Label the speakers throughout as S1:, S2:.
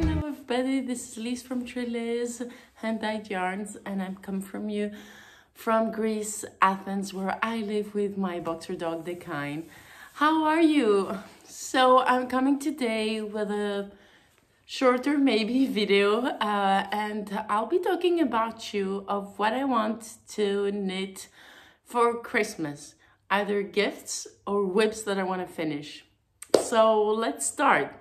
S1: Hello everybody, this is Liz from Trellis Hand-Dyed Yarns, and I'm come from Greece, Athens, where I live with my boxer dog Dekine. How are you? So I'm coming today with a shorter maybe video, and I'll be talking about you of what I want to knit for Christmas, either gifts or whips that I want to finish. So let's start.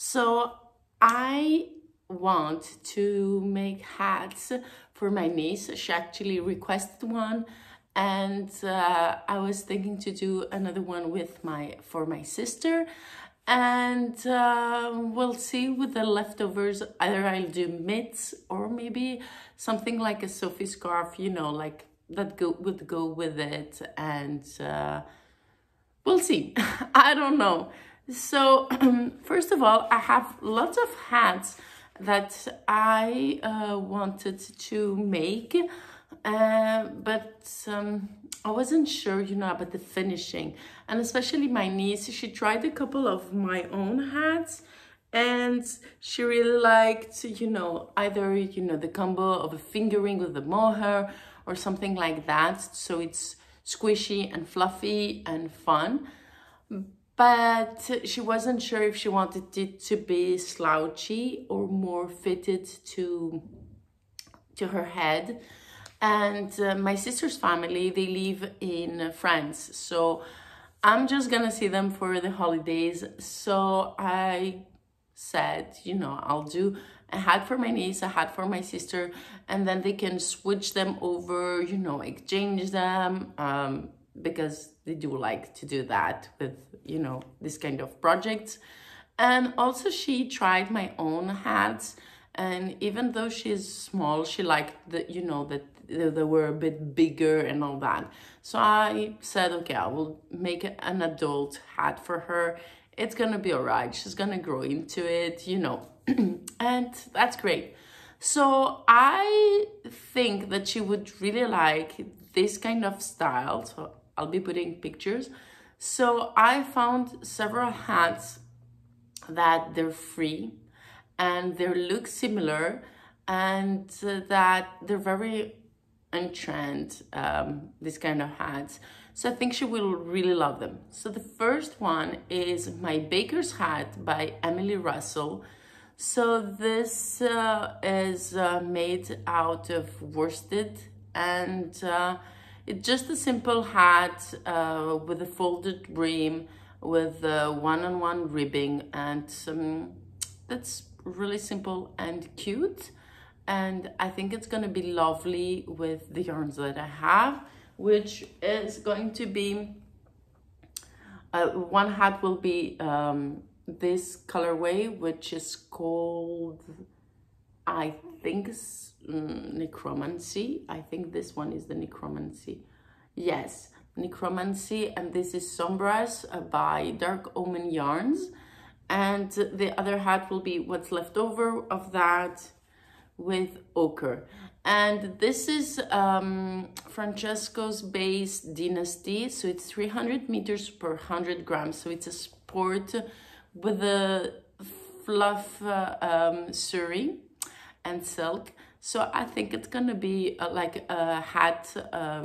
S1: So I want to make hats for my niece. She actually requested one, and I was thinking to do another one with for my sister, and we'll see with the leftovers. Either I'll do mitts or maybe something like a Sophie scarf, you know, like that would go with it, and we'll see. I don't know. So first of all, I have lots of hats that I wanted to make, but I wasn't sure, you know, about the finishing. And especially my niece, she tried a couple of my own hats, and she really liked, you know, either, you know, the combo of a fingering with the mohair or something like that. So it's squishy and fluffy and fun. But she wasn't sure if she wanted it to be slouchy or more fitted to her head. And my sister's family, they live in France, so I'm just gonna see them for the holidays. So I said, you know, I'll do a hat for my niece, a hat for my sister, and then they can switch them over, you know, exchange them, because they do like to do that with, you know, this kind of projects. And also she tried my own hats, and even though she's small, she liked the, you know, that they were a bit bigger and all that. So I said, okay, I will make an adult hat for her. It's gonna be all right. She's gonna grow into it, you know, and that's great. So I think that she would really like this kind of style. So I'll be putting pictures. So I found several hats that they're free and they look similar, and that they're very in trend, this kind of hats. So I think she will really love them. So the first one is my baker's hat by Emily Russell. So this is made out of worsted, and it's just a simple hat with a folded brim with one-on-one ribbing, and that's really simple and cute. And I think it's gonna be lovely with the yarns that I have, which is going to be, one hat will be this colorway, which is called, I think, Necromancy. I think this one is the Necromancy. Yes, Necromancy, and this is Sombras by Dark Omen Yarns. And the other hat will be what's left over of that with ochre. And this is Francesco's Base Dynasty. So it's 300 meters per 100 grams. So it's a sport with a fluff suri and silk. So I think it's gonna be like a hat,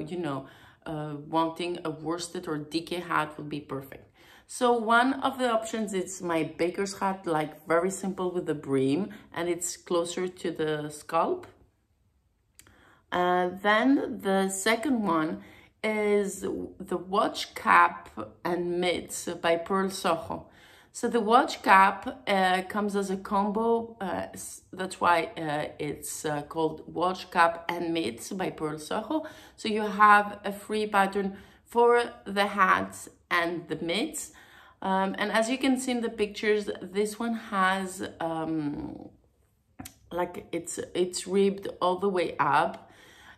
S1: you know, wanting a worsted or DK hat would be perfect. So one of the options is my baker's hat, like very simple with the brim, and it's closer to the scalp. Then the second one is the watch cap and mitts by Pearl Soho. So the watch cap comes as a combo, that's why it's called watch cap and mitts by Pearl Soho. So you have a free pattern for the hats and the mitts. And as you can see in the pictures, this one has like it's ribbed all the way up.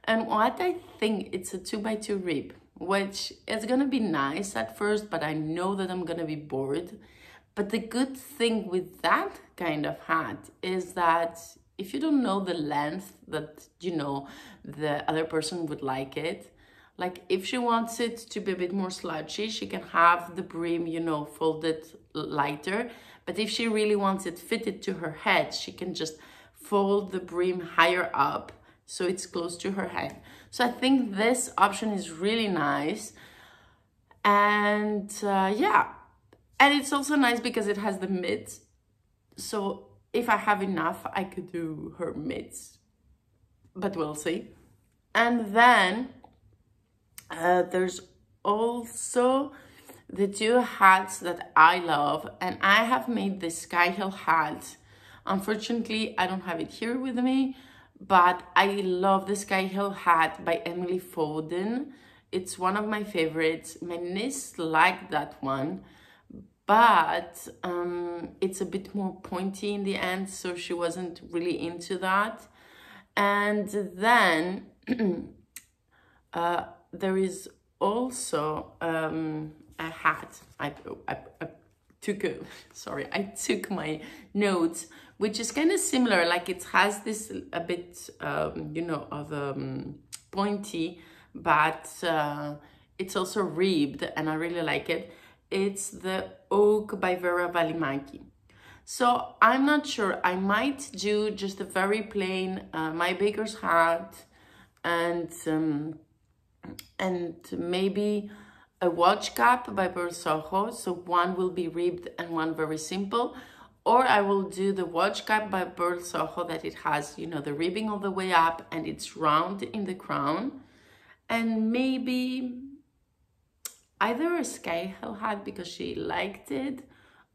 S1: And what I think, it's a 2x2 rib, which is gonna be nice at first, but I know that I'm gonna be bored. But the good thing with that kind of hat is that if you don't know the length that, you know, the other person would like it, Like if she wants it to be a bit more slouchy, she can have the brim, you know, folded lighter. But if she really wants it fitted to her head, she can just fold the brim higher up so it's close to her head. So I think this option is really nice. And yeah, and it's also nice because it has the mids. So if I have enough, I could do her mids, but we'll see. And then there's also the two hats that I love, and I have made the Sky Hill hat. Unfortunately, I don't have it here with me, but I love the Sky Hill hat by Emily Foden. It's one of my favorites. My niece liked that one, but it's a bit more pointy in the end, so she wasn't really into that. And then there is also a hat. I took my notes, which is kind of similar. Like it has this a bit, you know, of pointy, but it's also ribbed, and I really like it. It's the Oak by Vera Valimachi. So I'm not sure. I might do just a very plain My Baker's hat, and maybe a watch cap by Pearl Soho. So one will be ribbed and one very simple. Or I will do the watch cap by Pearl Soho that it has, you know, the ribbing all the way up and it's round in the crown. And maybe either a Sky Hill hat because she liked it,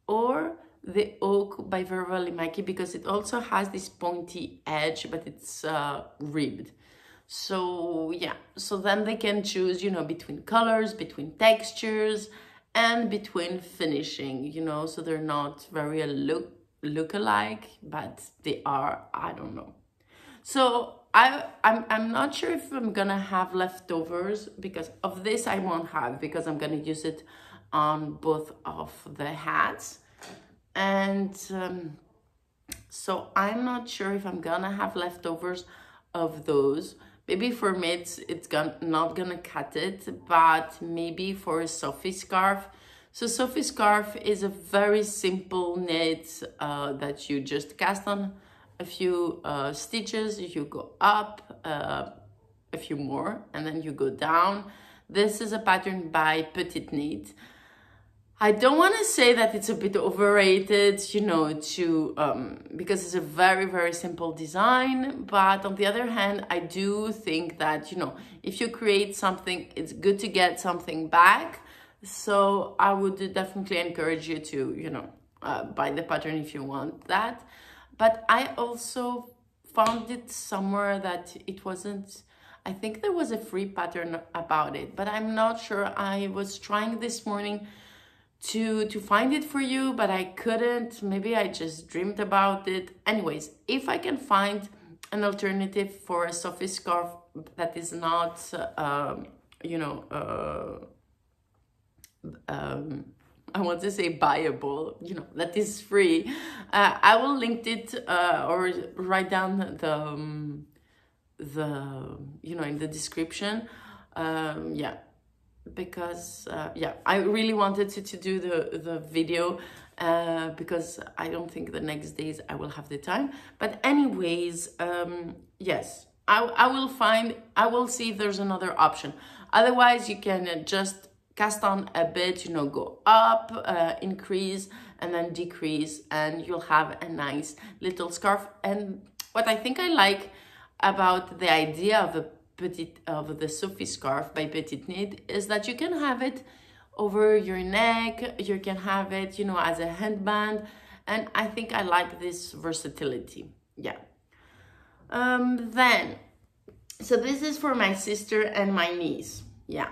S1: or the Oak by Vera Valimachi because it also has this pointy edge, but it's ribbed. So yeah, so then they can choose, you know, between colors, between textures, and between finishing, you know, so they're not very look alike, but they are, I don't know. So I'm not sure if I'm gonna have leftovers, because of this I won't have, because I'm gonna use it on both of the hats. And so I'm not sure if I'm gonna have leftovers of those. Maybe for mids, it's not gonna cut it, but maybe for a Sophie scarf. So Sophie scarf is a very simple knit that you just cast on a few stitches, you go up a few more, and then you go down. This is a pattern by Petite Knit. I don't want to say that it's a bit overrated, you know, because it's a very, very simple design. But on the other hand, I do think that, you know, if you create something, it's good to get something back. So I would definitely encourage you to, you know, buy the pattern if you want that. But I also found it somewhere that it wasn't, I think there was a free pattern about it, but I'm not sure. I was trying this morning to find it for you, but I couldn't. Maybe I just dreamed about it. Anyways, if I can find an alternative for a Sophie scarf that is not, you know, I want to say buyable, you know, that is free, I will link it or write down the you know, in the description. Yeah, because yeah, I really wanted to do the video because I don't think the next days I will have the time. But anyways, yes, I will see if there's another option. Otherwise, you can just cast on a bit, you know, go up, increase, and then decrease, and you'll have a nice little scarf. And what I think I like about the idea of the Sophie scarf by Petite Knit is that you can have it over your neck, you can have it, you know, as a headband, and I think I like this versatility. Yeah. Then, so this is for my sister and my niece. Yeah,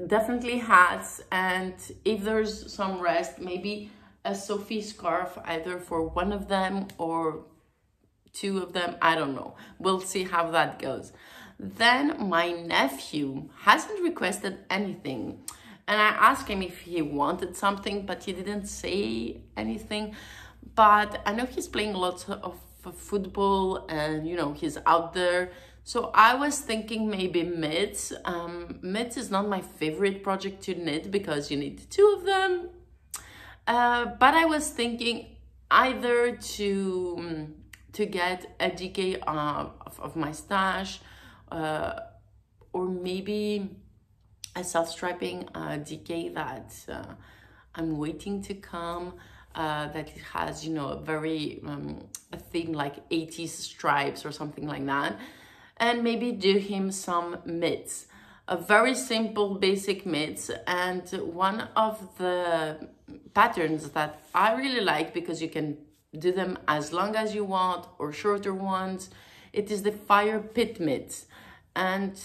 S1: definitely hats, and if there's some rest, maybe a Sophie scarf either for one of them or two of them, I don't know. We'll see how that goes. Then my nephew hasn't requested anything, and I asked him if he wanted something, but he didn't say anything. But I know he's playing lots of football, and you know, he's out there, So I was thinking maybe mitts. Mitts is not my favorite project to knit because you need two of them. But I was thinking either to get a DK of my stash, or maybe a self-striping DK that I'm waiting to come, that it has, you know, a very a theme like 80s stripes or something like that, and maybe do him some mitts, a very simple basic mitts. And one of the patterns that I really like, because you can do them as long as you want or shorter ones, it is the fire pit mitts. And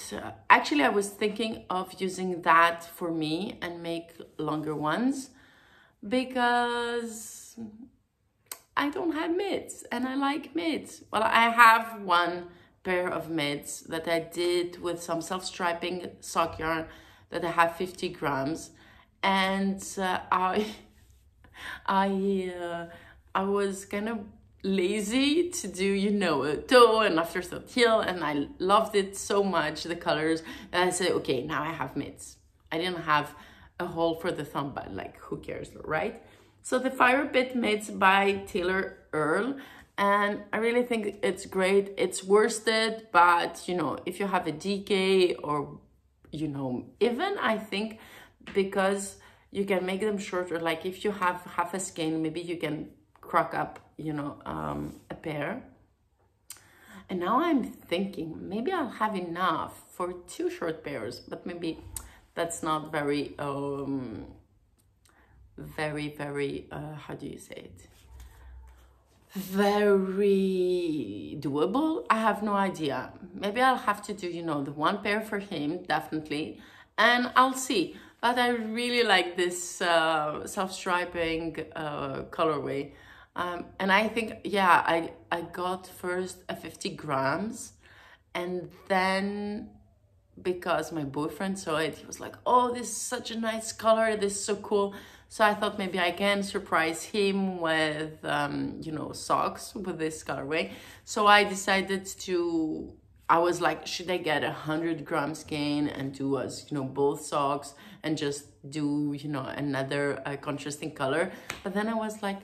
S1: actually I was thinking of using that for me and make longer ones, because I don't have mitts and I like mitts. Well, I have one pair of mitts that I did with some self-striping sock yarn that I have 50 grams, and I was kind of lazy to do, you know, a toe and afterthought heel, and I loved it so much, the colors, that I said, okay, now I have mitts. I didn't have a hole for the thumb, but like, who cares, right? So the Fire Pit Mitts by Taylor Earl, and I really think it's great. It's worsted, but you know, if you have a DK, or you know, even I think because you can make them shorter, like if you have half a skein, maybe you can crock up, you know, a pair. And now I'm thinking maybe I'll have enough for 2 short pairs, but maybe that's not very very how do you say it, very doable. I have no idea. Maybe I'll have to do, you know, the 1 pair for him, definitely, and I'll see. But I really like this self-striping colorway. And I think, yeah, I got first a 50 grams, and then because my boyfriend saw it, he was like, oh, this is such a nice color, this is so cool. So I thought maybe I can surprise him with, you know, socks with this colorway. So I decided to, I was like, should I get 100 gram skein and do as, you know, both socks and just do, you know, another contrasting color? But then I was like,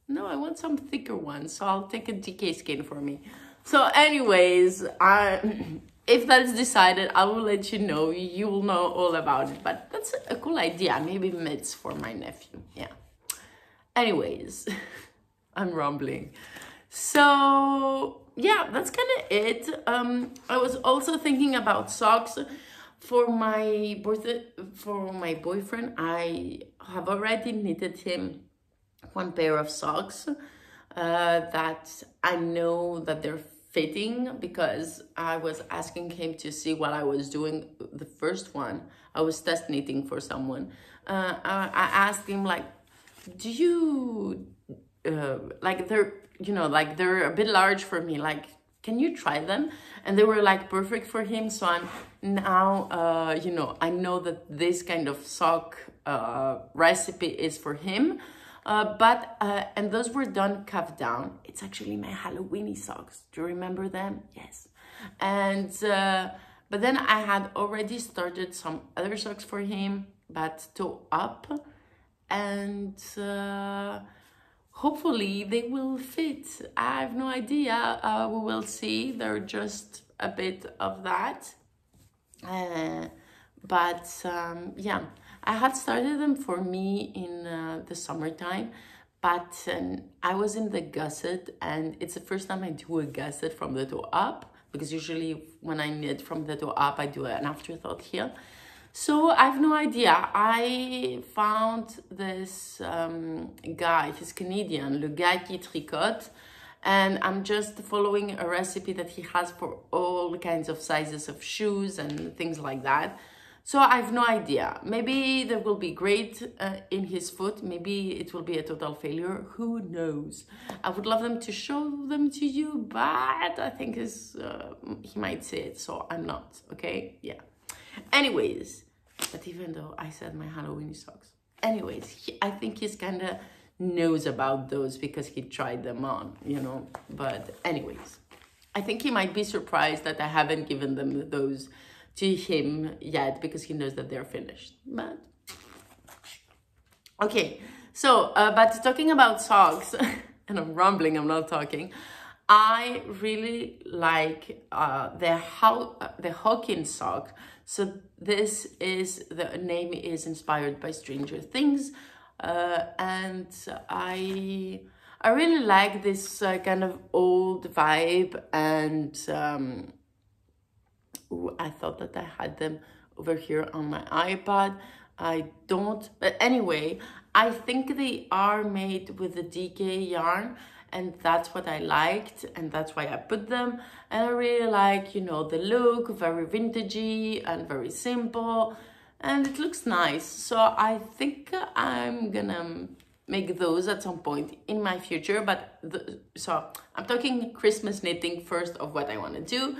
S1: no, I want some thicker ones, so I'll take a DK skein for me. So anyways, if that's decided, I will let you know. You will know all about it. But that's a cool idea. Maybe mitts for my nephew. Yeah. Anyways, I'm rambling. So yeah, that's kind of it. I was also thinking about socks for my birthday, for my boyfriend. I have already knitted him 1 pair of socks that I know that they're fitting, because I was asking him to see what I was doing. The first one, I was test knitting for someone. I asked him, like, do you, like, they're, you know, like, they're a bit large for me, like, can you try them? And they were like perfect for him. So I'm now, you know, I know that this kind of sock recipe is for him. And those were done cuff down. It's actually my Halloweeny socks. Do you remember them? Yes. And but then I had already started some other socks for him, but toe up, and hopefully they will fit. I have no idea. We will see. They're just a bit of that. Yeah, I had started them for me in the summertime, but I was in the gusset, and it's the first time I do a gusset from the toe up, because usually when I knit from the toe up, I do an afterthought heel. So I have no idea. I found this guy, he's Canadian, Le Gars qui Tricote, and I'm just following a recipe that he has for all kinds of sizes of shoes and things like that. So I have no idea. Maybe they will be great in his foot. Maybe it will be a total failure. Who knows? I would love them to show them to you, but I think he might say it, so I'm not, okay? Yeah. Anyways, but even though I said my Halloween socks. Anyways, I think he's kind of knows about those because he tried them on, you know? But anyways, I think he might be surprised that I haven't given them those to him yet, because he knows that they're finished. But okay, so but talking about socks, and I'm rambling, I'm not talking. I really like the Hawkins sock. So this is, the name is inspired by Stranger Things, and I really like this kind of old vibe, and I thought that I had them over here on my iPad. I don't, but anyway, I think they are made with the DK yarn, and that's what I liked, and that's why I put them. And I really like, you know, the look, very vintagey and very simple, and it looks nice. So I think I'm gonna make those at some point in my future. But so I'm talking Christmas knitting first of what I want to do,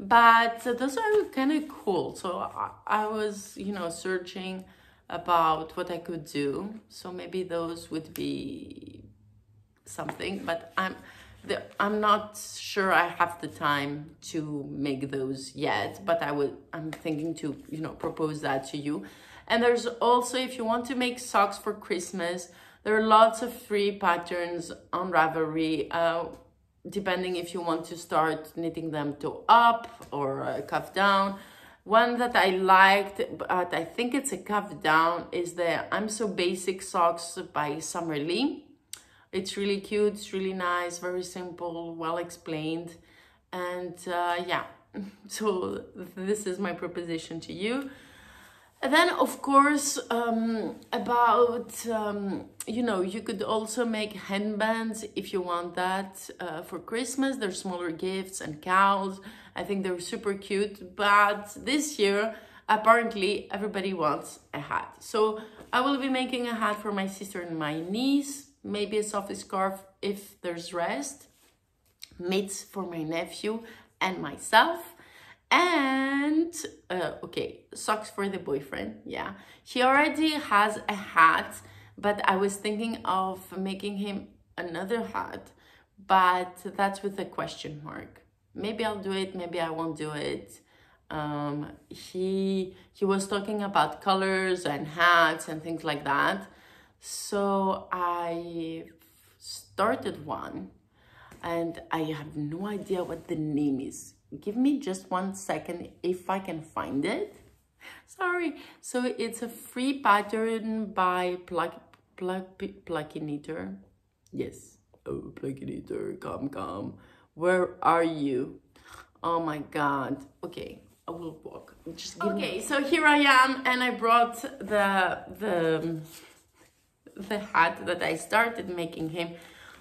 S1: but those are kind of cool. So I was, you know, searching about what I could do, so maybe those would be something, but I'm not sure I have the time to make those yet, but I'm thinking to, you know, propose that to you. And there's also, if you want to make socks for Christmas, there are lots of free patterns on Ravelry, depending if you want to start knitting them toe up or cuff down. One that I liked, but I think it's a cuff down, is the I'm So Basic Socks by Summer Lee. It's really cute, it's really nice, very simple, well explained. And yeah, so this is my proposition to you. And then, of course, about, you know, you could also make headbands if you want that for Christmas. They're smaller gifts and cowls. I think they're super cute. But this year, apparently, everybody wants a hat. So I will be making a hat for my sister and my niece. Maybe a soft scarf if there's rest. Mitts for my nephew and myself. And okay, socks for the boyfriend. Yeah, he already has a hat, but I was thinking of making him another hat, but that's with a question mark. Maybe I'll do it, maybe I won't do it. He was talking about colors and hats and things like that, so I started one, and I have no idea what the name is. Give me just 1 second if I can find it. Sorry. So it's a free pattern by Plucky Knitter. Yes. Oh, Plucky Knitter, come. Where are you? Oh my God. Okay, I will walk. Just give me. So here I am, and I brought the hat that I started making him.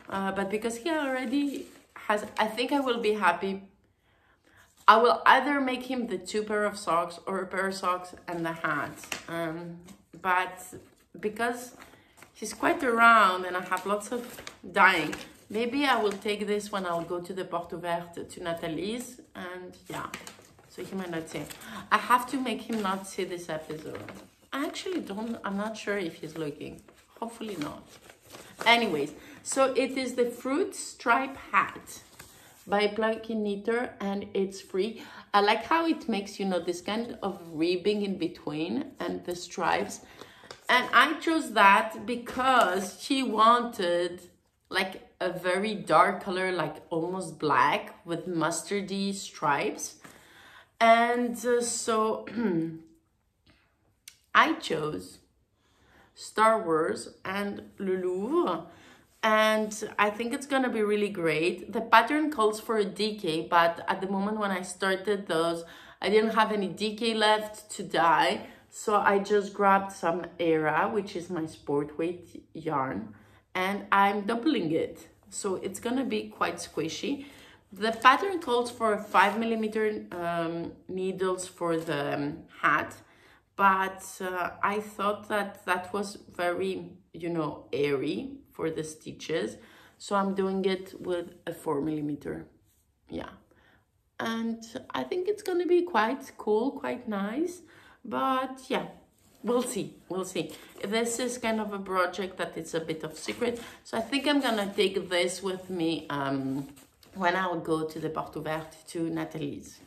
S1: But because he already has, I think I will be happy. I will either make him the 2 pair of socks or a pair of socks and the hat. But because he's quite around and I have lots of dyeing, maybe I will take this when I'll go to the Porte Ouverte to Nathalie's, and yeah, so he might not see. I have to make him not see this episode. I actually don't, I'm not sure if he's looking. Hopefully not. Anyways, so it is the Fruit Stripe Hat by Plucky Knitter, and it's free. I like how it makes, you know, this kind of ribbing in between and the stripes. And I chose that because she wanted like a very dark color, like almost black with mustardy stripes. And so I chose Star Wars and Le Louvre. And I think it's gonna be really great. The pattern calls for a DK, but at the moment when I started those, I didn't have any DK left to dye. So I just grabbed some Era, which is my sport weight yarn, and I'm doubling it. So it's gonna be quite squishy. The pattern calls for 5mm needles for the hat, but I thought that that was very, you know, airy for the stitches, so I'm doing it with a 4mm. Yeah, and I think it's gonna be quite cool, quite nice. But yeah, we'll see. This is kind of a project that it's a bit of secret, so I think I'm gonna take this with me when I'll go to the Porte Ouverte to Nathalie's.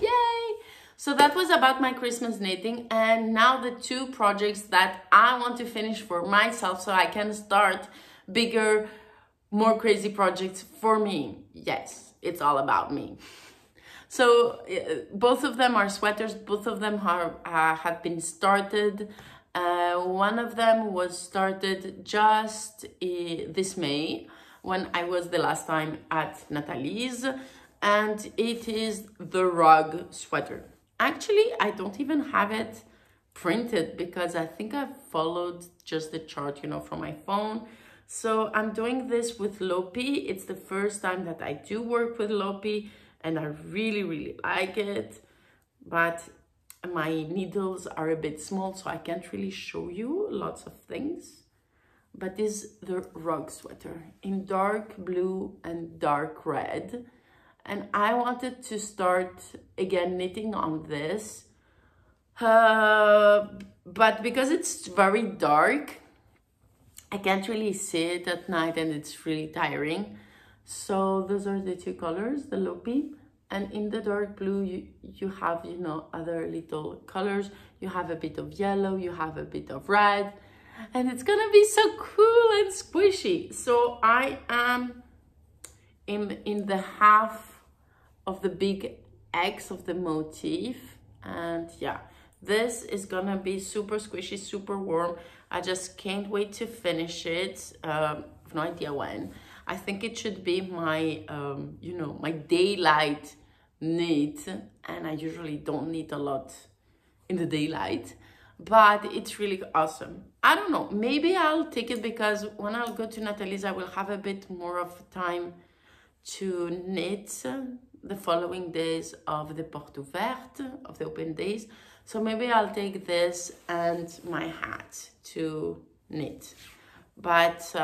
S1: Yay! So that was about my Christmas knitting, and now the two projects that I want to finish for myself so I can start bigger, more crazy projects for me. Yes, it's all about me. So both of them are sweaters, both of them have been started. One of them was started just this May, when I was the last time at Nathalie's, and it is the rug sweater. Actually, I don't even have it printed because I think I've followed just the chart, you know, from my phone. So I'm doing this with Lopi. It's the first time that I do work with Lopi, and I really, really like it. But my needles are a bit small, so I can't really show you lots of things. But this is the rug sweater in dark blue and dark red. And I wanted to start again knitting on this. But because it's very dark, I can't really see it at night and it's really tiring. So those are the two colors, the Lopi. And in the dark blue, you have, you know, other little colors. You have a bit of yellow, you have a bit of red. And it's gonna be so cool and squishy. So I am in the half of the big X of the motif. And yeah, this is gonna be super squishy, super warm. I just can't wait to finish it. I have no idea when. I think it should be my, you know, my daylight knit. And I usually don't knit a lot in the daylight, but it's really awesome. I don't know, maybe I'll take it because when I'll go to Nathalie's, I will have a bit more of time to knit the following days of the Porte Ouverte, of the open days. So maybe I'll take this and my hat to knit. But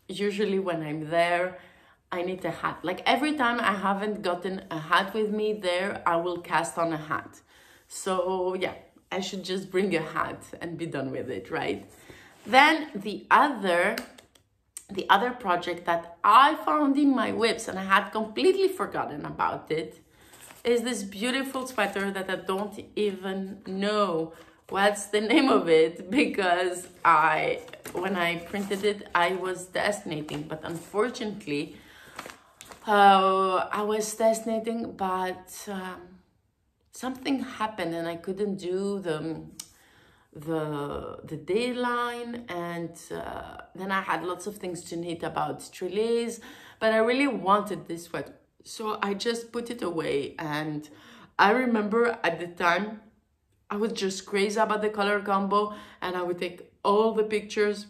S1: usually when I'm there, I need a hat. Like every time I haven't gotten a hat with me there, I will cast on a hat. So yeah, I should just bring a hat and be done with it, right? Then the other project that I found in my whips, and I had completely forgotten about it, is this beautiful sweater that I don't even know what's the name of it, because when I printed it, I was test knitting, but unfortunately, I was test knitting, but something happened and I couldn't do the deadline, and then I had lots of things to knit about trellis, but I really wanted this sweater, so I just put it away. And I remember at the time I was just crazy about the color combo, and I would take all the pictures,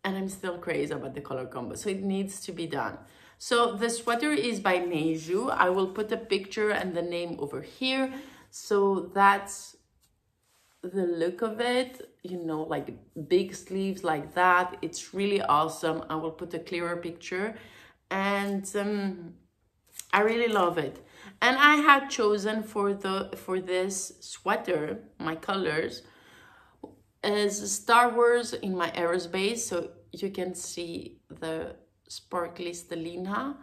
S1: and I'm still crazy about the color combo, so it needs to be done. So the sweater is by Neju. I will put a picture and the name over here. So that's the look of it, you know, like big sleeves like that. It's really awesome. I will put a clearer picture, and I really love it. And I had chosen for this sweater, my colors is Star Wars in my aerospace, so you can see the sparkly Stellina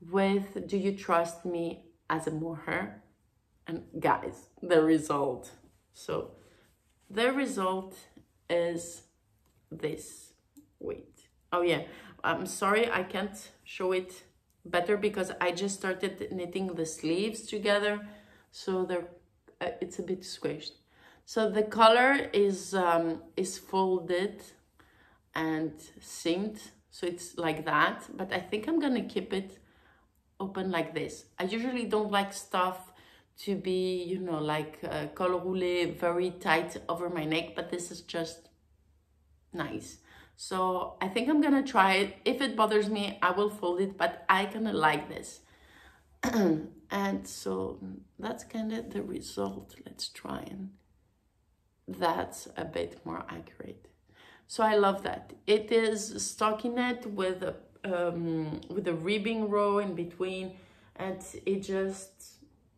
S1: with Do You Trust Me as a mohair. And guys, the result. So the result is this. Wait. Oh yeah, I'm sorry I can't show it better because I just started knitting the sleeves together, so they're it's a bit squished. So the collar is folded and seamed, so it's like that, but I think I'm gonna keep it open like this. I usually don't like stuff to be, you know, like col roulé, very tight over my neck, but this is just nice. So I think I'm gonna try it. If it bothers me, I will fold it, but I kind of like this. And so that's kind of the result. Let's try and that's a bit more accurate. So I love that. It is stockinette with a ribbing row in between, and it just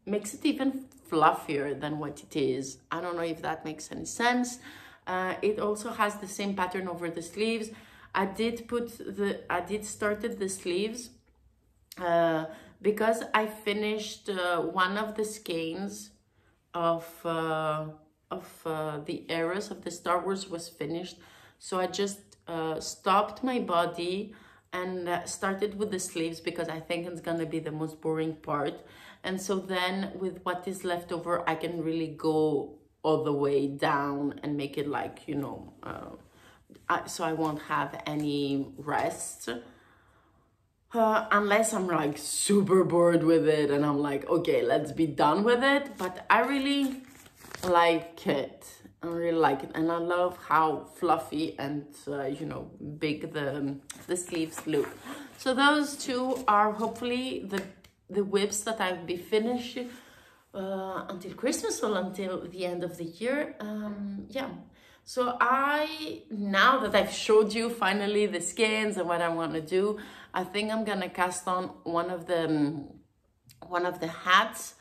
S1: makes it even fluffier than what it is. I don't know if that makes any sense. It also has the same pattern over the sleeves. I did started the sleeves uh, because I finished one of the skeins of the eras of the Star Wars was finished, so I just stopped my body and started with the sleeves because I think it's gonna be the most boring part. And so then with what is left over, I can really go all the way down and make it like, you know, so I won't have any rest. Unless I'm like super bored with it and I'm like, okay, let's be done with it. But I really like it. I really like it. And I love how fluffy and, you know, big the sleeves look. So those two are hopefully the whips that I'll be finishing until Christmas or until the end of the year. Yeah. So now that I've showed you finally the skins and what I want to do, I think I'm gonna cast on one of the hats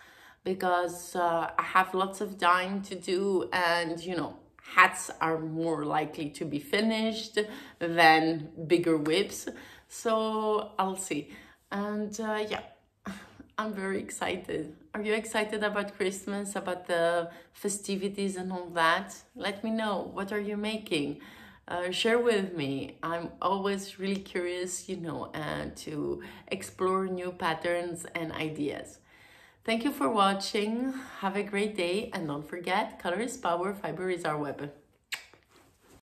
S1: because I have lots of dyeing to do, and you know, hats are more likely to be finished than bigger whips. So I'll see. And yeah, I'm very excited. Are you excited about Christmas, about the festivities and all that? Let me know. What are you making? Share with me. I'm always really curious, you know, and to explore new patterns and ideas. Thank you for watching. Have a great day. And don't forget, color is power, fiber is our weapon.